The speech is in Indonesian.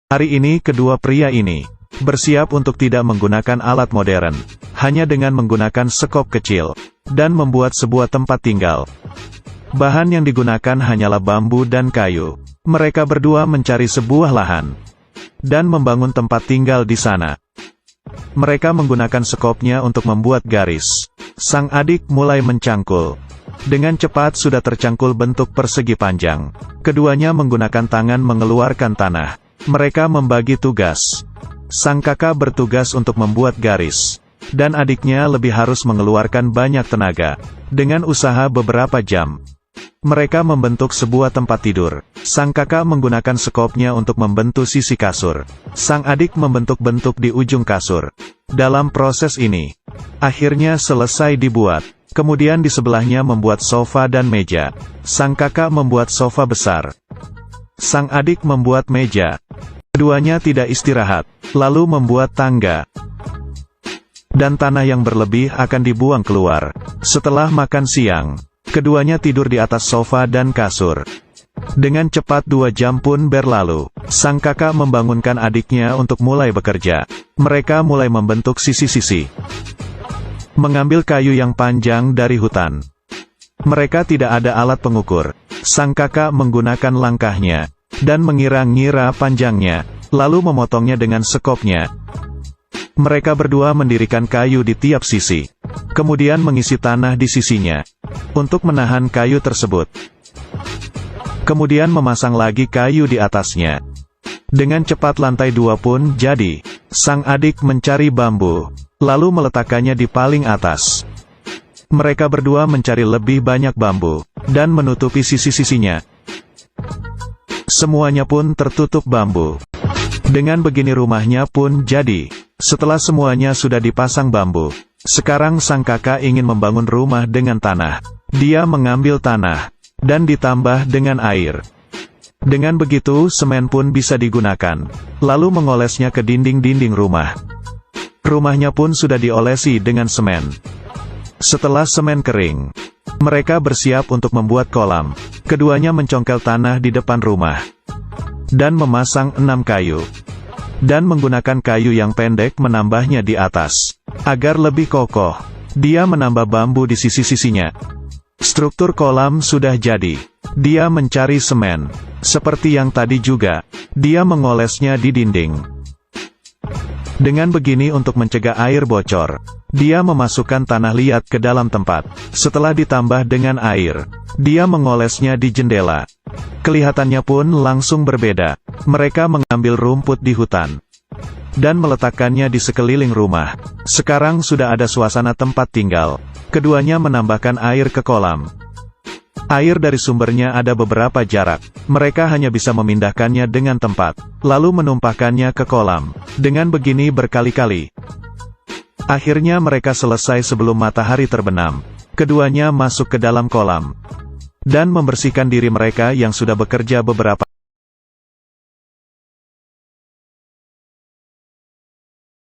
Hari ini kedua pria ini bersiap untuk tidak menggunakan alat modern, hanya dengan menggunakan sekop kecil, dan membuat sebuah tempat tinggal. Bahan yang digunakan hanyalah bambu dan kayu. Mereka berdua mencari sebuah lahan, dan membangun tempat tinggal di sana. Mereka menggunakan sekopnya untuk membuat garis. Sang adik mulai mencangkul. Dengan cepat sudah tercangkul bentuk persegi panjang. Keduanya menggunakan tangan mengeluarkan tanah. Mereka membagi tugas. Sang kakak bertugas untuk membuat garis, dan adiknya lebih harus mengeluarkan banyak tenaga. Dengan usaha beberapa jam, mereka membentuk sebuah tempat tidur. Sang kakak menggunakan sekopnya untuk membentuk sisi kasur. Sang adik membentuk bentuk di ujung kasur. Dalam proses ini, akhirnya selesai dibuat. Kemudian di sebelahnya membuat sofa dan meja. Sang kakak membuat sofa besar. Sang adik membuat meja. Keduanya tidak istirahat, lalu membuat tangga. Dan tanah yang berlebih akan dibuang keluar. Setelah makan siang, keduanya tidur di atas sofa dan kasur. Dengan cepat 2 jam pun berlalu. Sang kakak membangunkan adiknya untuk mulai bekerja. Mereka mulai membentuk sisi-sisi. Mengambil kayu yang panjang dari hutan. Mereka tidak ada alat pengukur. Sang kakak menggunakan langkahnya, dan mengira-ngira panjangnya, lalu memotongnya dengan sekopnya. Mereka berdua mendirikan kayu di tiap sisi, kemudian mengisi tanah di sisinya, untuk menahan kayu tersebut. Kemudian memasang lagi kayu di atasnya. Dengan cepat lantai 2 pun jadi. Sang adik mencari bambu, lalu meletakkannya di paling atas. Mereka berdua mencari lebih banyak bambu, dan menutupi sisi-sisinya. Semuanya pun tertutup bambu. Dengan begini rumahnya pun jadi. Setelah semuanya sudah dipasang bambu, sekarang sang kakak ingin membangun rumah dengan tanah. Dia mengambil tanah, dan ditambah dengan air. Dengan begitu semen pun bisa digunakan, lalu mengolesnya ke dinding-dinding rumah. Rumahnya pun sudah diolesi dengan semen. Setelah semen kering, mereka bersiap untuk membuat kolam. Keduanya mencongkel tanah di depan rumah, dan memasang 6 kayu. Dan menggunakan kayu yang pendek menambahnya di atas, agar lebih kokoh. Dia menambah bambu di sisi-sisinya. Struktur kolam sudah jadi. Dia mencari semen. Seperti yang tadi juga, dia mengolesnya di dinding. Dengan begini untuk mencegah air bocor, dia memasukkan tanah liat ke dalam tempat. Setelah ditambah dengan air, dia mengolesnya di jendela. Kelihatannya pun langsung berbeda. Mereka mengambil rumput di hutan, dan meletakkannya di sekeliling rumah. Sekarang sudah ada suasana tempat tinggal. Keduanya menambahkan air ke kolam. Air dari sumbernya ada beberapa jarak. Mereka hanya bisa memindahkannya dengan tempat, lalu menumpahkannya ke kolam. Dengan begini berkali-kali. Akhirnya mereka selesai sebelum matahari terbenam. Keduanya masuk ke dalam kolam, dan membersihkan diri mereka yang sudah bekerja beberapa